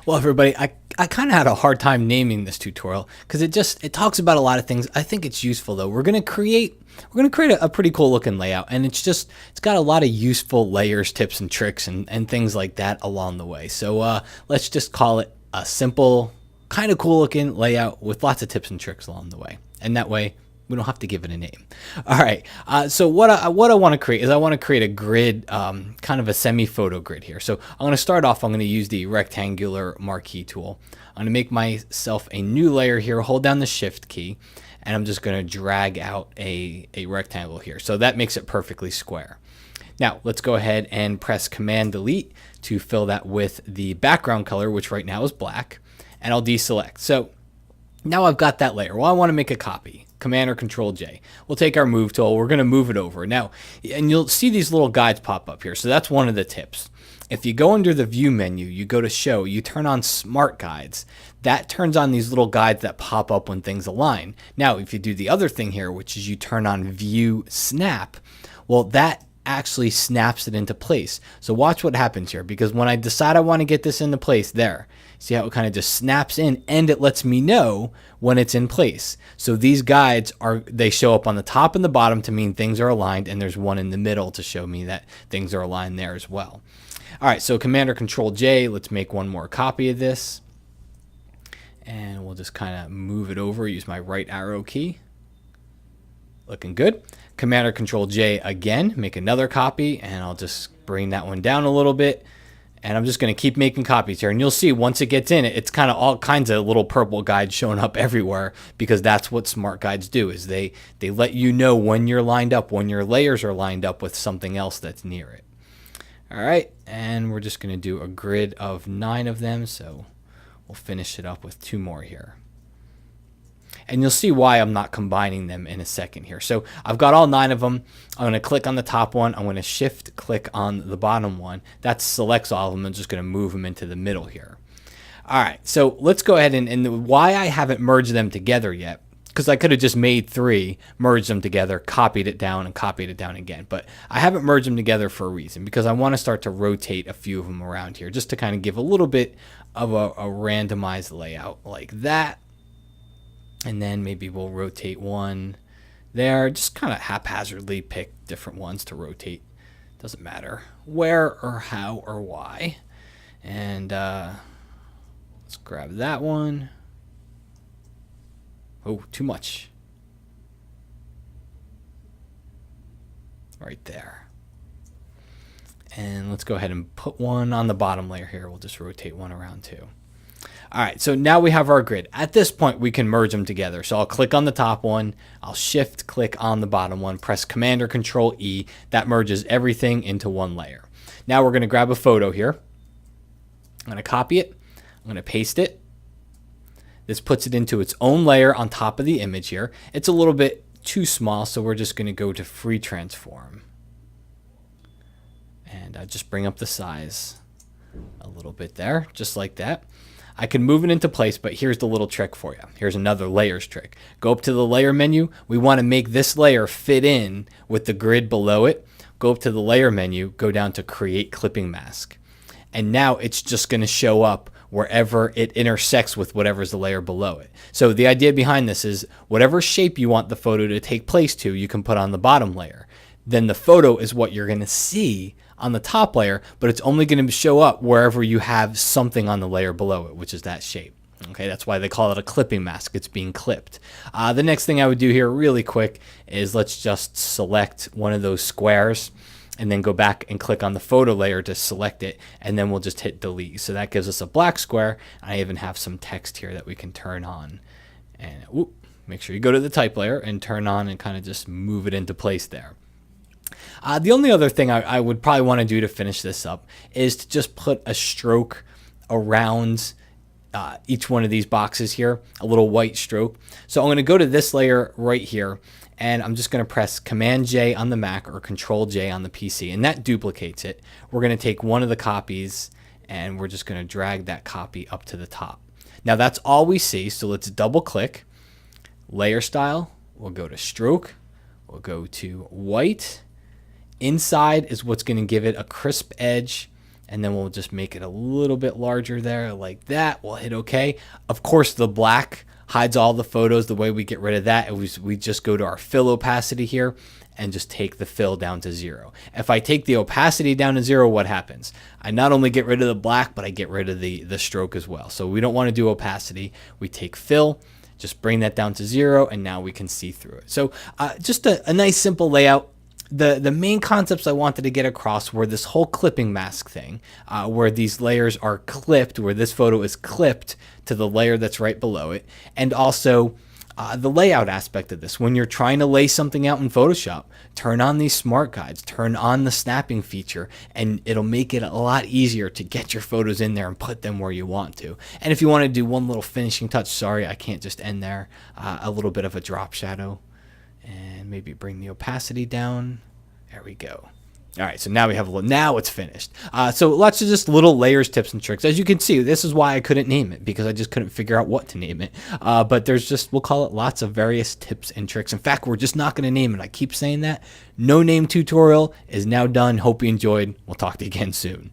Well, everybody, I kind of had a hard time naming this tutorial because it talks about a lot of things. I think it's useful though. We're gonna create a pretty cool looking layout, and it's got a lot of useful layers, tips, and tricks, and things like that along the way. So let's just call it a simple, kind of cool looking layout with lots of tips and tricks along the way, and that way we don't have to give it a name. All right. So what I want to create is I want to create a grid, kind of a semi-photo grid here. So I'm going to start off. I'm going to use the rectangular marquee tool. I'm going to make myself a new layer here. Hold down the Shift key, and I'm just going to drag out a rectangle here. So that makes it perfectly square. Now let's go ahead and press Command Delete to fill that with the background color, which right now is black, and I'll deselect. So now I've got that layer. Well, I want to make a copy. Command or Control J. We'll take our move tool. We're going to move it over. Now, and you'll see these little guides pop up here. So that's one of the tips. If you go under the View menu, you go to Show, you turn on Smart Guides. That turns on these little guides that pop up when things align. Now, if you do the other thing here, which is you turn on View Snap, well, that actually snaps it into place. So watch what happens here, because when I decide I want to get this into place there, see how it kind of just snaps in, and it lets me know when it's in place. So these guides they show up on the top and the bottom to mean things are aligned, and there's one in the middle to show me that things are aligned there as well. All right, so Command or Control J, let's make one more copy of this, and we'll just kind of move it over, use my right arrow key. Looking good. Command or Control J again, make another copy, and I'll just bring that one down a little bit. And I'm just going to keep making copies here. And you'll see once it gets in, it's kind of all kinds of little purple guides showing up everywhere, because that's what smart guides do, is they let you know when you're lined up, when your layers are lined up with something else that's near it. All right, and we're just going to do a grid of 9 of them. So we'll finish it up with 2 more here. And you'll see why I'm not combining them in a second here. So I've got all 9 of them. I'm going to click on the top one. I'm going to shift click on the bottom one. That selects all of them. I'm just going to move them into the middle here. All right, so let's go ahead and why I haven't merged them together yet, because I could have just made 3, merged them together, copied it down, and copied it down again. But I haven't merged them together for a reason, because I want to start to rotate a few of them around here just to kind of give a little bit of a randomized layout like that. And then maybe we'll rotate one there. Just kind of haphazardly pick different ones to rotate. Doesn't matter where or how or why. And let's grab that one. Oh, too much. Right there. And let's go ahead and put one on the bottom layer here. We'll just rotate one around too. All right, so now we have our grid. At this point, we can merge them together. So I'll click on the top one, I'll shift click on the bottom one, press Command or Control E. That merges everything into one layer. Now we're going to grab a photo here. I'm going to copy it. I'm going to paste it. This puts it into its own layer on top of the image here. It's a little bit too small, so we're just going to go to Free Transform. And just bring up the size a little bit there, just like that. I can move it into place, but here's the little trick for you. Here's another layers trick. Go up to the layer menu. We want to make this layer fit in with the grid below it. Go up to the layer menu, go down to Create Clipping Mask. And now it's just going to show up wherever it intersects with whatever's the layer below it. So the idea behind this is whatever shape you want the photo to take place to, you can put on the bottom layer. Then the photo is what you're going to see on the top layer, but it's only going to show up wherever you have something on the layer below it, which is that shape. Okay, that's why they call it a clipping mask. It's being clipped. The next thing I would do here really quick is let's just select one of those squares and then go back and click on the photo layer to select it, and then we'll just hit delete. So that gives us a black square. I even have some text here that we can turn on. And whoop, make sure you go to the type layer and turn on and kind of just move it into place there. The only other thing I would probably want to do to finish this up is to just put a stroke around each one of these boxes here, a little white stroke. So I'm going to go to this layer right here, and I'm just going to press Command J on the Mac or Control J on the PC, and that duplicates it. We're going to take one of the copies, and we're just going to drag that copy up to the top. Now that's all we see, so let's double click. Layer style, we'll go to stroke, we'll go to white. Inside is what's going to give it a crisp edge. and then we'll just make it a little bit larger there like that. We'll hit OK. Of course, the black hides all the photos. The way we get rid of that is we just go to our fill opacity here and just take the fill down to 0. If I take the opacity down to 0, what happens? I not only get rid of the black, but I get rid of the stroke as well. So we don't want to do opacity. We take fill, just bring that down to 0, and now we can see through it. So just a nice simple layout. The main concepts I wanted to get across were this whole clipping mask thing, where these layers are clipped, where this photo is clipped to the layer that's right below it, and also the layout aspect of this. When you're trying to lay something out in Photoshop, turn on these smart guides, turn on the snapping feature, and it'll make it a lot easier to get your photos in there and put them where you want to. And if you want to do one little finishing touch, sorry, I can't just end there, a little bit of a drop shadow, and maybe bring the opacity down. There we go. All right, so now we have now it's finished. So lots of just little layers, tips, and tricks. As you can see, this is why I couldn't name it, because I just couldn't figure out what to name it. But there's just, we'll call it lots of various tips and tricks. In fact, we're just not going to name it. I keep saying that. No name tutorial is now done. Hope you enjoyed. We'll talk to you again soon.